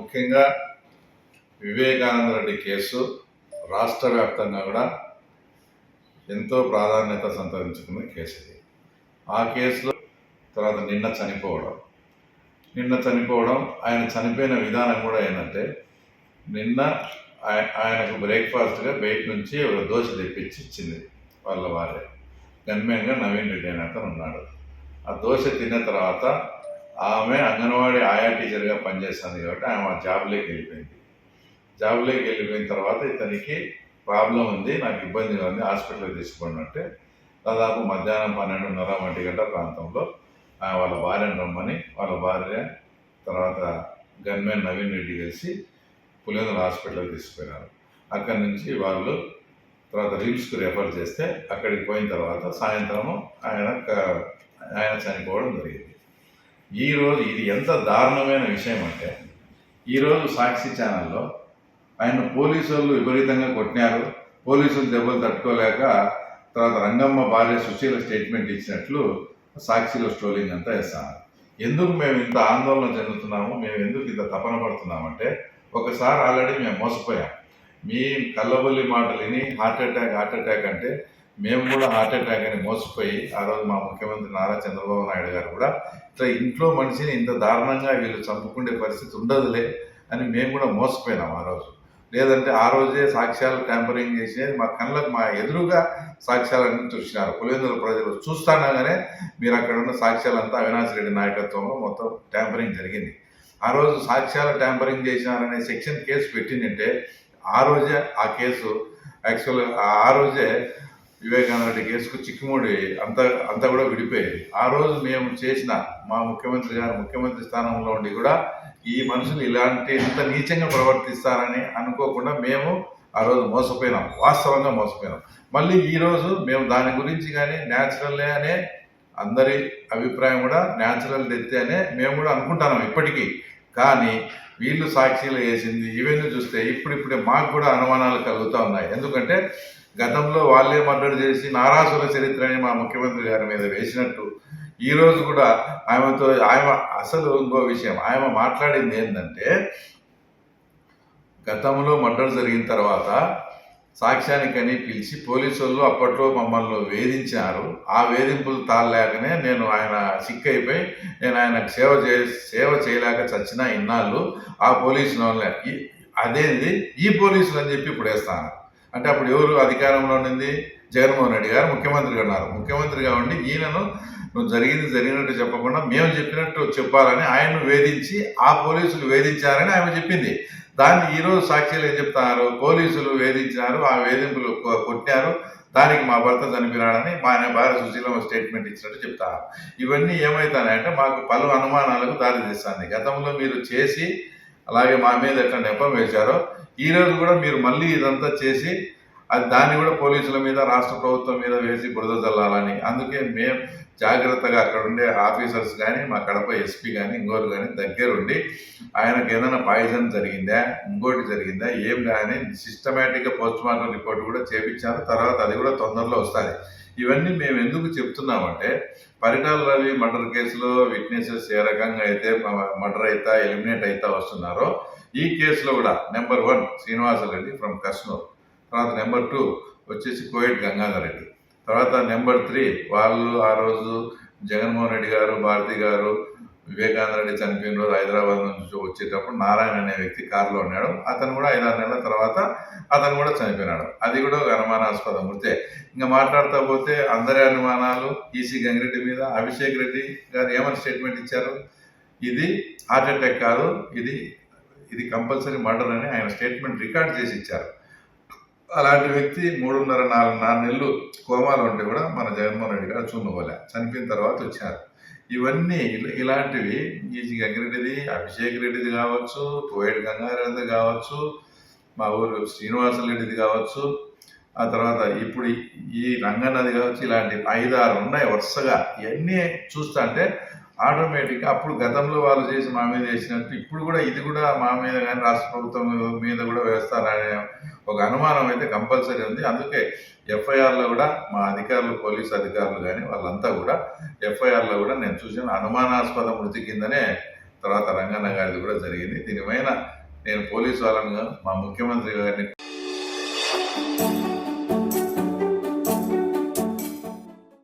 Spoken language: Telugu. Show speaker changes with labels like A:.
A: ముఖ్యంగా వివేకానంద రెడ్డి కేసు రాష్ట్ర వ్యాప్తంగా కూడా ఎంతో ప్రాధాన్యత సంతరించుకున్న కేసు ఇది. ఆ కేసులో తర్వాత నిన్న చనిపోవడం ఆయన చనిపోయిన విధానం కూడా ఏంటంటే, నిన్న ఆయనకు బ్రేక్ఫాస్ట్గా బయట నుంచి ఒక దోశ తెప్పించి ఇచ్చింది వాళ్ళ భార్య. గన్మెన్గా నవీన్ రెడ్డి అనే అతను ఉన్నాడు. ఆ దోశ తిన్న తర్వాత ఆమె అంగన్వాడీ ఆయా టీచర్గా పనిచేస్తుంది కాబట్టి ఆమె జాబ్లోకి వెళ్ళిపోయిన తర్వాత ఇతనికి ప్రాబ్లం ఉంది, నాకు ఇబ్బందిగా ఉంది, హాస్పిటల్కి తీసుకోండి అంటే దాదాపు మధ్యాహ్నం 12:30 1 గంట ప్రాంతంలో వాళ్ళ భార్యను రమ్మని వాళ్ళ భార్య తర్వాత గన్మెన్ నవీన్ రెడ్డి కలిసి పులివెందుల హాస్పిటల్కి తీసుకుపోయినారు. అక్కడి నుంచి వాళ్ళు తర్వాత రిమ్స్కి రెఫర్ చేస్తే అక్కడికి పోయిన తర్వాత సాయంత్రము ఆయన చనిపోవడం జరిగింది. ఈరోజు ఇది ఎంత దారుణమైన విషయం అంటే, ఈరోజు సాక్షి ఛానల్లో ఆయన పోలీసు వాళ్ళు విపరీతంగా కొట్టినారు, పోలీసులు దెబ్బలు తట్టుకోలేక తర్వాత రంగమ్మ భార్య సుశీల స్టేట్మెంట్ ఇచ్చినట్లు సాక్షిలో స్ట్రోలింగ్ అంతా వేస్తాను. ఎందుకు మేము ఇంత ఆందోళన చెందుతున్నాము, మేము ఎందుకు ఇంత తపన పడుతున్నామంటే, ఒకసారి ఆల్రెడీ మేము మోసపోయాం. మీ కల్లబొల్లి మాటలు విని హార్ట్ అటాక్ అంటే మేము కూడా హార్ట్ అటాక్ అని మోసపోయి ఆ రోజు మా ముఖ్యమంత్రి నారా చంద్రబాబు నాయుడు గారు కూడా ఇట్లా ఇంట్లో మనిషిని ఇంత దారుణంగా వీళ్ళు చంపుకునే పరిస్థితి ఉండదులే అని మేము కూడా మోసపోయినాం ఆ రోజు. లేదంటే ఆ రోజే సాక్ష్యాలు ట్యాంపరింగ్ చేసి మా కళ్ళకు మా ఎదురుగా సాక్ష్యాలన్నీ చూసినారు. పులివెందుల ప్రజలు చూస్తానగానే మీరు అక్కడ ఉన్న సాక్ష్యాలంతా అవినాష్ రెడ్డి నాయకత్వంలో మొత్తం ట్యాంపరింగ్ జరిగింది. ఆ రోజు సాక్ష్యాలు ట్యాంపరింగ్ చేసినారనే సెక్షన్ కేసు పెట్టిందంటే ఆ రోజే ఆ కేసు ఆ రోజే వివేకానంద రెడ్డి కేసుకు చిక్కుముడి అంతా కూడా విడిపోయేది. ఆ రోజు మేము చేసిన మా ముఖ్యమంత్రి స్థానంలో ఉండి కూడా ఈ మనుషులు ఇంత నీచంగా ప్రవర్తిస్తారని అనుకోకుండా మేము ఆ రోజు మోసపోయినాం, వాస్తవంగా మోసపోయినాం. మళ్ళీ ఈరోజు మేము దాని గురించి కానీ న్యాచురల్లే అనే అందరి అభిప్రాయం కూడా న్యాచురల్ డెత్ అనే మేము కూడా అనుకుంటున్నాం ఇప్పటికీ. కానీ వీళ్ళు సాక్షిలు వేసింది ఇవన్నీ చూస్తే ఇప్పుడిప్పుడే మాకు కూడా అనుమానాలు కలుగుతూ ఉన్నాయి. ఎందుకంటే గతంలో వాళ్ళే మర్డర్ చేసి నారాసుల చరిత్రని మా ముఖ్యమంత్రి గారి మీద వేసినట్టు ఈరోజు కూడా ఆమె అసలు ఇంకో విషయం ఆమె మాట్లాడింది ఏంటంటే, గతంలో మర్డర్ జరిగిన తర్వాత సాక్ష్యానికని పిలిచి పోలీసు వాళ్ళు అప్పట్లో మమ్మల్ని వేధించారు. ఆ వేధింపులు తాళలేకనే నేను ఆయన సిక్ అయిపోయి నేను ఆయనకు సేవ చేయలేక చచ్చినా ఇన్నాళ్ళు ఆ పోలీసుల వల్లే. అదేంది ఈ పోలీసులు అని చెప్పి ఇప్పుడు వేస్తాను అంటే, అప్పుడు ఎవరు అధికారంలో ఉండింది? జగన్మోహన్ రెడ్డి గారు ముఖ్యమంత్రిగా ఉన్నారు. ముఖ్యమంత్రిగా ఉండి ఈయనను నువ్వు జరిగినట్టు చెప్పకుండా మేము చెప్పినట్టు చెప్పాలని ఆయన్ను వేధించి ఆ పోలీసులు వేధించారని ఆమె చెప్పింది. దాన్ని ఈరోజు సాక్షులు ఏం చెప్తున్నారు? పోలీసులు వేధించినారు, ఆ వేధింపులు కొట్టారు, దానికి మా భర్త చనిపోయినాడని మా భార్య సుశీల స్టేట్మెంట్ ఇచ్చినట్టు చెప్తారు. ఇవన్నీ ఏమవుతాయంటే మాకు పలు అనుమానాలకు దారి తీస్తుంది. గతంలో మీరు చేసి అలాగే మా మీద ఎట్లా నెపం వేశారో ఈరోజు కూడా మీరు మళ్ళీ ఇదంతా చేసి దాన్ని కూడా పోలీసుల మీద రాష్ట్ర ప్రభుత్వం మీద వేసి బురద చల్లాలని. అందుకే మేము జాగ్రత్తగా అక్కడ ఉండే ఆఫీసర్స్ కానీ మా కడప ఎస్పీ కానీ ఇంకోరు కానీ దగ్గరుండి ఆయనకు ఏదైనా పాయిజన్ జరిగిందా ఇంకోటి జరిగిందా ఏం కానీ సిస్టమేటిక్గా పోస్ట్ మార్టం రిపోర్ట్ కూడా చేపించారు. తర్వాత అది కూడా తొందరలో వస్తుంది. ఇవన్నీ మేము ఎందుకు చెప్తున్నామంటే, పరిటాల రవి మర్డర్ కేసులో విట్నెసెస్ ఏ రకంగా అయితే మర్డర్ అవుతా ఎలిమినేట్ అవుతా వస్తున్నారో ఈ కేసులో కూడా నెంబర్ 1 శ్రీనివాసరెడ్డి ఫ్రమ్ కస్నూర్, తర్వాత నెంబర్ 2 వచ్చేసి కోయిట్ గంగాధర్ రెడ్డి, తర్వాత నెంబర్ 3 వాళ్ళు ఆ రోజు జగన్మోహన్ రెడ్డి గారు భారతి గారు వివేకానంద రెడ్డి చనిపోయిన రోజు హైదరాబాద్ నుంచి వచ్చేటప్పుడు నారాయణ అనే వ్యక్తి కారులో ఉన్నాడు. అతను కూడా 5-6 నెలల తర్వాత అతను కూడా చనిపోయినాడు. అది కూడా ఒక అనుమానాస్పద మృతే. ఇంకా మాట్లాడుతూ పోతే అందరి అనుమానాలు ఈసీ గంగిరెడ్డి మీద. అభిషేక్ రెడ్డి గారు ఏమని స్టేట్మెంట్ ఇచ్చారు? ఇది హార్ట్ అటాక్ కాదు, ఇది కంపల్సరీ మర్డర్ అని ఆయన స్టేట్మెంట్ రికార్డ్ చేసి ఇచ్చారు. అలాంటి వ్యక్తి 3.5-4 నెలలు కోమాలో ఉంటే కూడా మన జగన్మోహన్ రెడ్డి గారు చూడలే, చనిపోయిన తర్వాత వచ్చారు. ఇవన్నీ ఇలాంటివి ఈజీ గంగిరెడ్డిది, అభిషేక్ రెడ్డిది కావచ్చు, కోయిట్ గంగారెడ్డిది కావచ్చు, మా ఊరు శ్రీనివాసరెడ్డిది కావచ్చు, ఆ తర్వాత ఇప్పుడు ఈ రంగన్నది కావచ్చు, ఇలాంటి 5-6 ఉన్నాయి వరుసగా. ఇవన్నీ చూస్తా అంటే ఆటోమేటిక్గా అప్పుడు గతంలో వాళ్ళు చేసి మా మీద వేసినట్టు ఇప్పుడు కూడా ఇది కూడా మా మీద కానీ రాష్ట్ర ప్రభుత్వం మీద కూడా వేస్తారనే ఒక అనుమానం అయితే కంపల్సరీ ఉంది. అందుకే ఎఫ్ఐఆర్లో కూడా మా అధికారులు, పోలీసు అధికారులు కానీ వాళ్ళంతా కూడా ఎఫ్ఐఆర్లో కూడా నేను చూసిన అనుమానాస్పద మృతి కిందనే తర్వాత రంగన్న గారిది కూడా జరిగింది. దీనిపైన నేను పోలీసు వాళ్ళని మా ముఖ్యమంత్రి గారిని